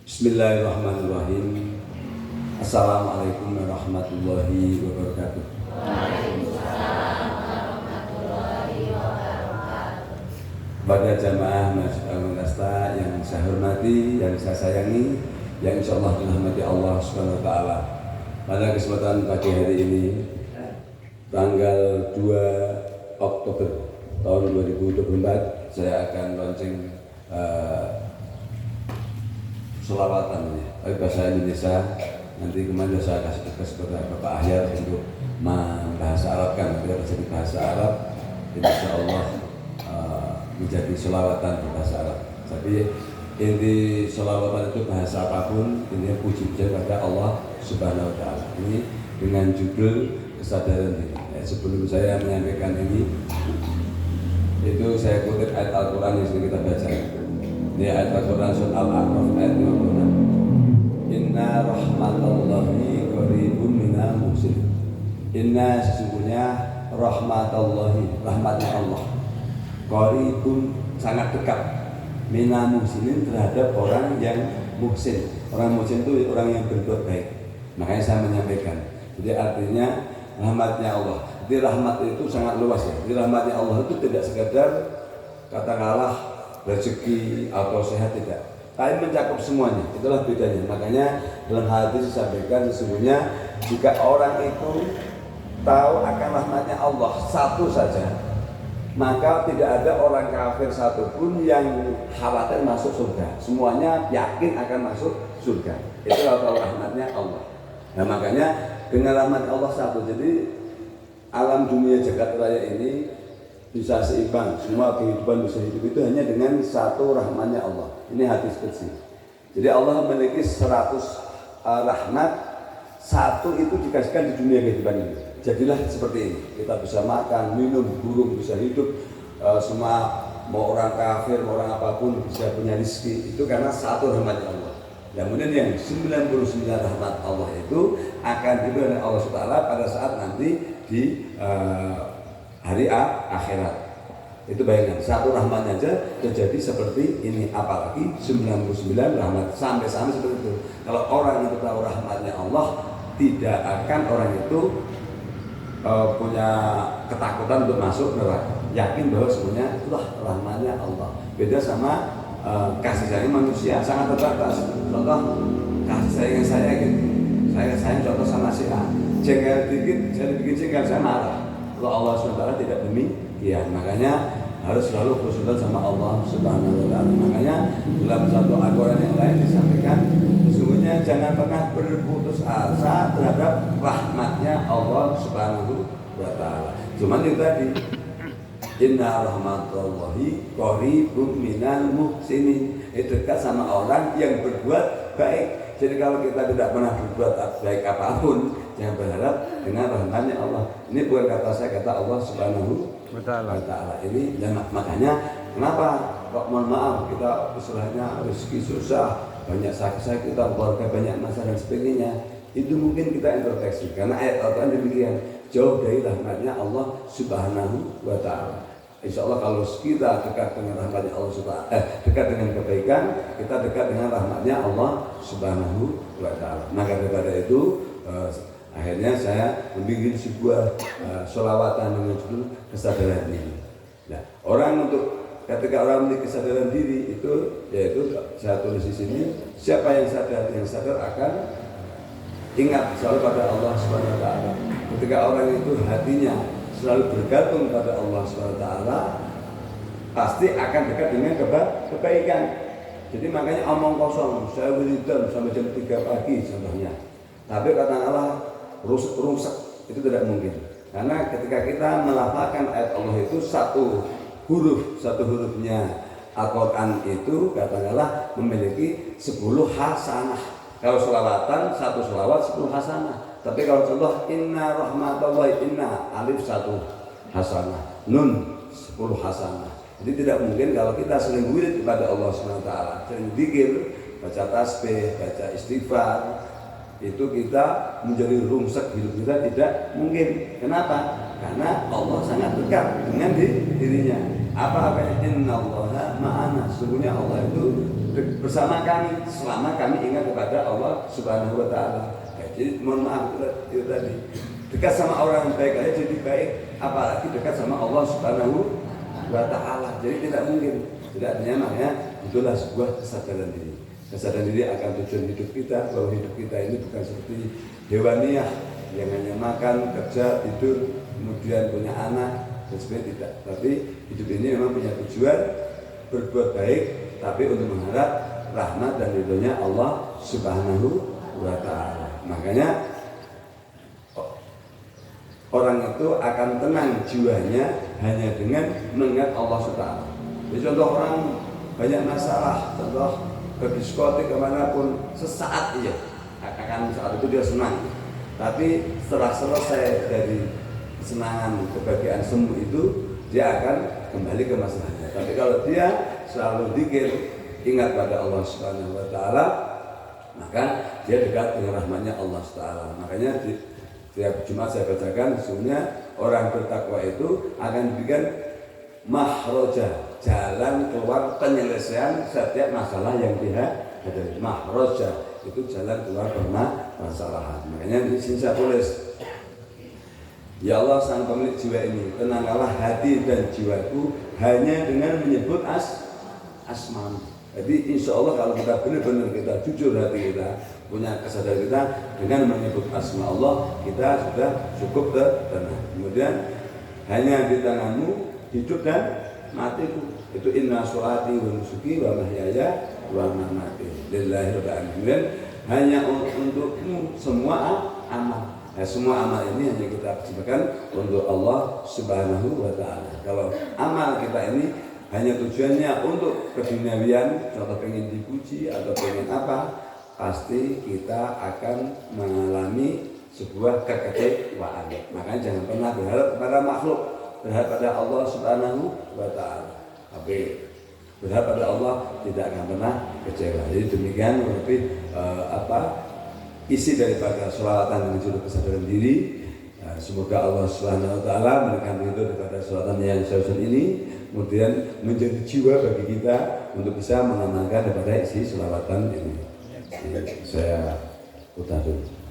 Bismillahirrahmanirrahim. Assalamualaikum warahmatullahi wabarakatuh. Pada jamaah Masjid Al-Munasta yang saya hormati, yang saya sayangi, yang insyaallah dirahmati Allah Subhanahu wa taala. Pada kesempatan pagi hari ini, tanggal 2 Oktober tahun 2024, saya akan launching selawatan ya, bahasa Indonesia. Nanti kemarin saya kasih tugas kepada Bapak Ahyar untuk membahasa Arabkan. Bila terjadi bahasa Arab, insya Allah menjadi selawatan berbahasa Arab. Tapi inti selawatan itu bahasa apapun, ini puji-pujian pada Allah Subhanahu Wa Taala. Ini dengan judul kesadaran diri. Sebelum saya menyampaikan ini, itu saya kutip ayat Al-Quran yang sudah kita baca. Ini ayat Al-Quran surah Al-A'raf ayat 56. Inna rahmatallahi qaribun minal muhsinin. Inna sesungguhnya rahmatallahi, rahmatnya Allah, qaribun sangat dekat, minal muhsinin terhadap orang yang muhsin. Orang muhsin itu orang yang berbuat baik. Makanya saya menyampaikan. Jadi artinya rahmatnya Allah. Jadi rahmat itu sangat luas ya. Jadi rahmatnya Allah itu tidak sekedar katakanlah rezeki atau sehat, tidak, tapi mencakup semuanya. Itulah bedanya. Makanya dalam hadis disampaikan sesungguhnya jika orang itu tahu akan rahmatnya Allah satu saja, maka tidak ada orang kafir satupun yang khawatir masuk surga. Semuanya yakin akan masuk surga. Itulah tahu rahmatnya Allah. Nah makanya dengan rahmat Allah satu, jadi alam dunia jagat raya ini bisa seimbang, semua kehidupan bisa hidup itu hanya dengan satu rahmatnya Allah. Ini hadis qudsi. Jadi Allah memiliki 100 rahmat, satu itu dikasihkan di dunia kehidupan ini. Jadilah seperti ini. Kita bisa makan, minum, burung bisa hidup, semua mau orang kafir, mau orang apapun bisa punya rezeki. Itu karena satu rahmatnya Allah. Kemudian yang 99 rahmat Allah itu akan diberi oleh Allah SWT pada saat nanti di hari akhirat. Itu bayangkan, satu rahmatnya aja terjadi seperti ini, apalagi 99 rahmat sampai-sampai seperti itu. Kalau orang itu tahu rahmatnya Allah, tidak akan orang itu punya ketakutan untuk masuk neraka. Yakin bahwa sebenarnya itulah rahmatnya Allah. Beda sama kasih sayang manusia, sangat terbatas. Contoh kasih sayang saya gitu, saya sayang contoh sama si A, jengkel dikit saya dibikin jengkel, saya marah. Kalau Allah SWT tidak demikian, makanya harus selalu bersyukur sama Allah Subhanahu Wa Taala. Makanya dalam satu Al-Quran yang lain disampaikan, sesungguhnya jangan pernah berputus asa terhadap rahmatnya Allah Subhanahu Wa Taala. Cuman itu tadi, Inna rahmatullahi qaribun minal muhsinin. Itu dekat sama orang yang berbuat baik. Jadi kalau kita tidak pernah berbuat baik apapun, jangan berharap dengan rahmatnya Allah. Ini bukan kata saya, kata Allah Subhanahu wa Ta'ala. Ini dan makanya kenapa kok mohon maaf kita istilahnya rezeki susah, banyak sakit, kita keluarga banyak masalah dan sebagainya. Itu mungkin kita introspeksi karena ayat Al-Quran demikian, jauh dari rahmatnya Allah Subhanahu wa Ta'ala. Insya Allah kalau kita dekat dengan rahmatnya Allah Subhanahu, dekat dengan kebaikan, kita dekat dengan rahmatnya Allah Subhanahu wa Ta'ala. Maka daripada itu akhirnya saya membuat sebuah sholawatan dengan judul kesadaran diri. Nah, orang untuk ketika orang memiliki kesadaran diri itu, yaitu saya tulis di sini, siapa yang sadar akan ingat selalu pada Allah Subhanahu wa Ta'ala. Ketika orang itu hatinya selalu bergantung pada Allah SWT, pasti akan dekat dengan kebaikan. Jadi makanya omong kosong, saya wiridan sampai jam 3 pagi contohnya, tapi katakanlah rusak, itu tidak mungkin. Karena ketika kita melafalkan ayat Allah itu satu hurufnya Al-Quran itu katakanlah memiliki 10 hasanah. Kalau sholawatan, satu sholawat 10 hasanah. Tapi kalau contoh inna rahmatallahi, inna alif 1 hasanah, nun 10 hasanah. Jadi tidak mungkin kalau kita sering wirid kepada Allah SWT, sering zikir, baca tasbih, baca istighfar, itu kita menjadi rungsek hidup kita, tidak mungkin. Kenapa? Karena Allah sangat dekat dengan dirinya. Apa-apa innallaha ma'ana, sesungguhnya Allah itu bersama kami selama kami ingat kepada Allah Subhanahu wa taala. Jadi mohon maaf itu tadi. Dekat sama orang yang baik aja jadi baik, apalagi dekat sama Allah Subhanahu wa taala. Jadi tidak mungkin. Tidak artinya makanya itulah sebuah kesadaran diri. Kesadaran diri akan tujuan hidup kita, bahwa hidup kita ini bukan seperti hewaniah yang hanya makan, kerja, tidur, kemudian punya anak dan sebagainya, tidak. Tapi hidup ini memang punya tujuan berbuat baik, tapi untuk mengharap rahmat dan ridhonya Allah Subhanahu wa taala. Makanya orang itu akan tenang jiwanya hanya dengan mengingat Allah Subhanahu. Jadi contoh orang banyak masalah, contoh ke diskotik kemanapun sesaat iya akan saat itu dia senang. Tapi setelah selesai dari kesenangan kebahagiaan semu itu, dia akan kembali ke masalahnya. Tapi kalau dia selalu zikir, ingat pada Allah Subhanahu wa taala, maka dia dekat dengan rahmatnya Allah Taala. Makanya di tiap Jumat saya bacakan, sesungguhnya orang bertakwa itu akan diberikan mahroja, jalan keluar penyelesaian setiap masalah yang dia hadapi. Mahroja itu jalan keluar permasalahan. Makanya di sini saya tulis, ya Allah sang pemilik jiwa ini, tenangkanlah hati dan jiwaku hanya dengan menyebut asma-Mu. Jadi insya Allah kalau kita benar-benar kita jujur hati kita, punya kesadaran kita dengan menyebut asma Allah, kita sudah cukup tenang. Kemudian hanya di tangan-Mu hidup dan matiku. Itu inna sholati wa nusuki wa mahyaya wa mamati lillahi rabbil alamin. Hanya untukmu semua amal. Nah, semua amal ini hanya kita persembahkan untuk Allah Subhanahu wa taala. Kalau amal kita ini hanya tujuannya untuk keduniawian, contoh pengen dipuji atau pengen apa, pasti kita akan mengalami sebuah kekecewaan. Makanya jangan pernah berharap kepada makhluk, berharap pada Allah Subhanahu wa taala. Tapi berharap pada Allah tidak akan pernah kecewa. Jadi demikian lebih isi daripada sholawatan menuju kesadaran diri. Semoga Allah Subhanahu wa taala memberikan ridho daripada sholawatan yang saya ini, kemudian menjadi jiwa bagi kita untuk bisa mengamalkan daripada isi sholawatan ini. Saya putar dulu.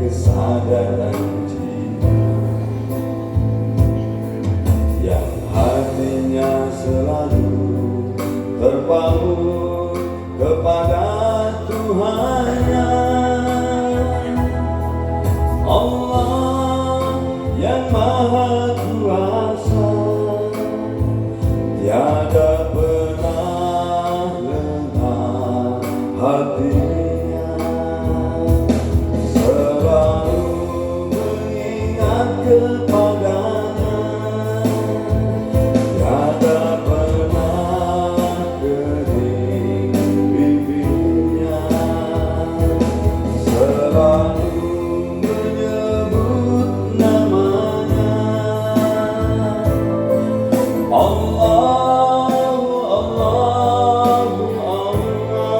Kesadaran jiwa yang hatinya selalu terpaut kepada Tuhannya, Allah yang Maha Kuasa, tiada pernah lemah hati. Kepadanya tiada pernah kering bibirnya, selalu menyebut namanya. Allah, Allah, Allah.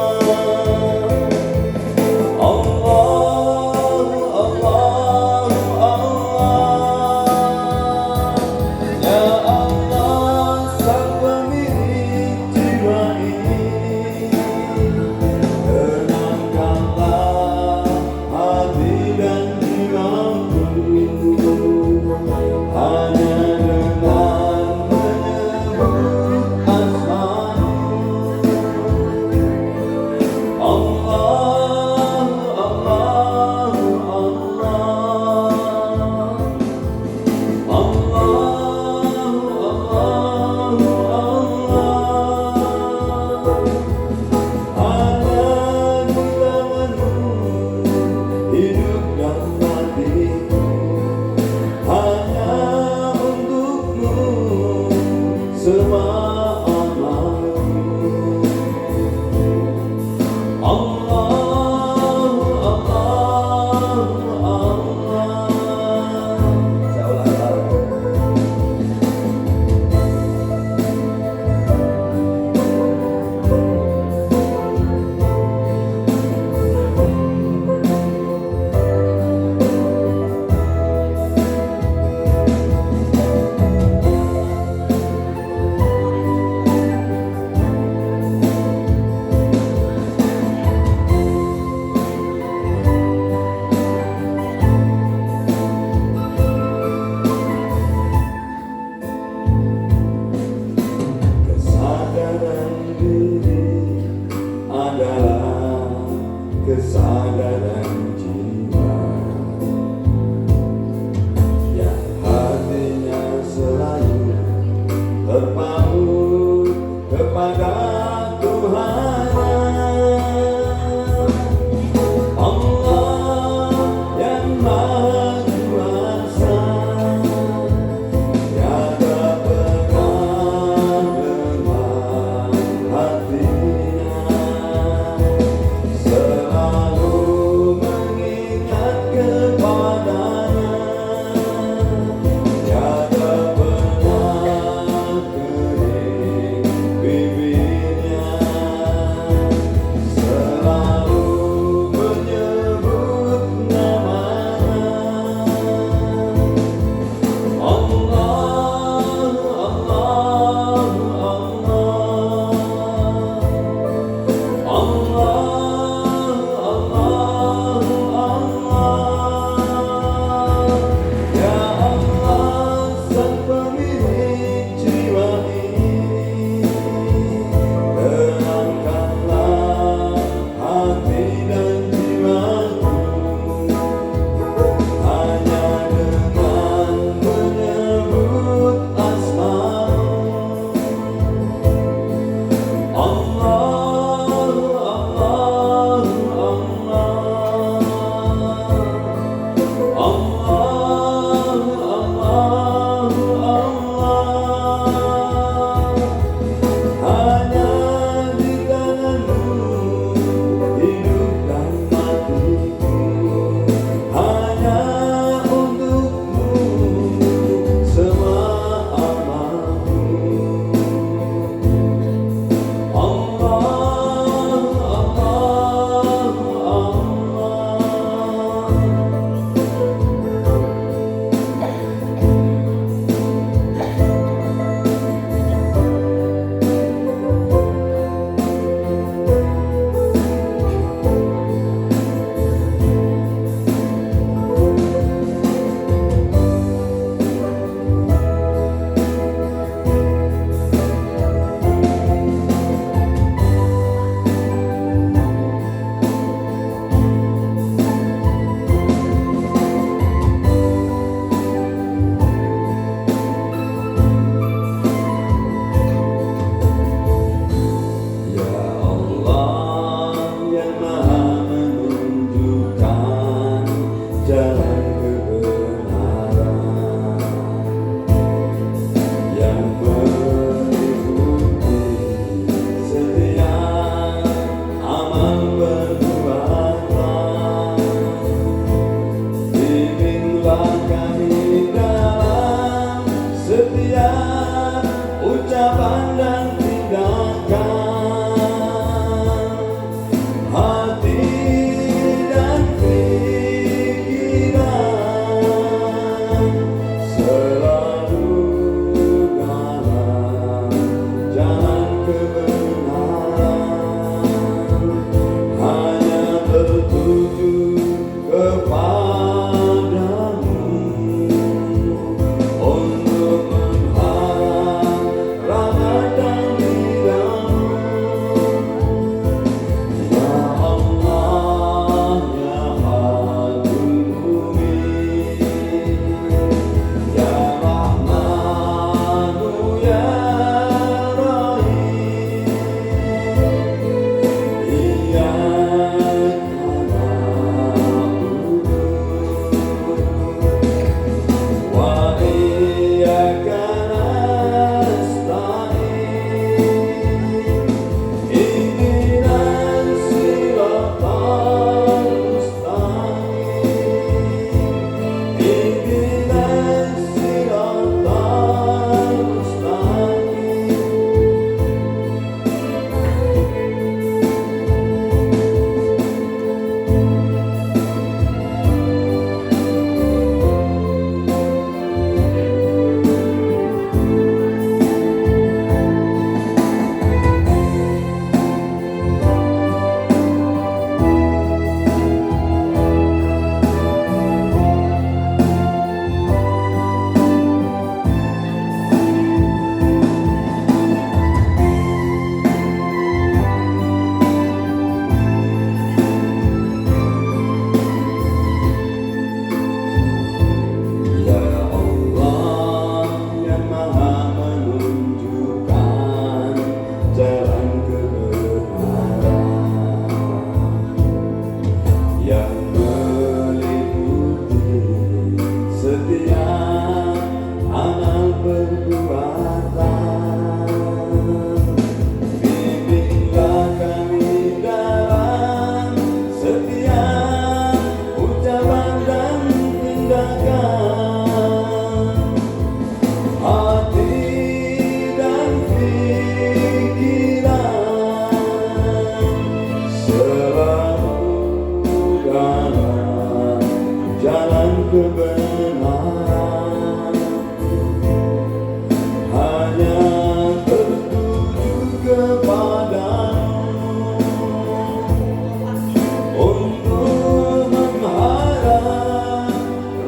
untuk mengharap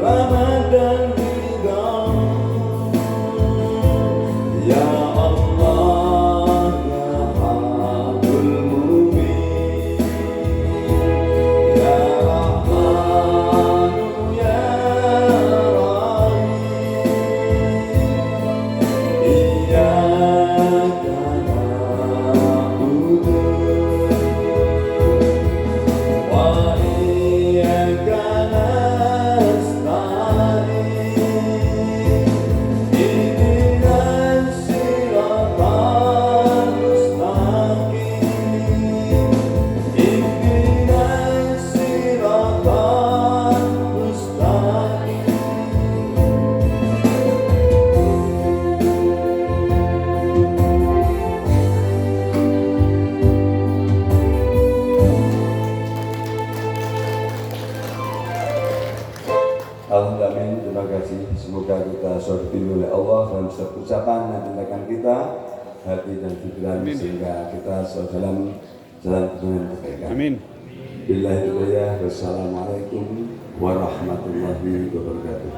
rahmat dan ridha. Ya Allah ya Haqqul Mubin, Ya Rahmanu ya Rahim, Iyyaka na'budu wa iyyaka nasta'in, ihdinas siratal mustaqim, ihdinas siratal mustaqim. Alhamdulillah, amin. Terima kasih. Semoga kita surti oleh Allah dalam setiap ucapan dan tindakan kita, hati dan pikiran, sehingga kita selalu dalam jalan kebenaran kebaikan. Amin. Billahi hidayah. Wassalamualaikum warahmatullahi wabarakatuh.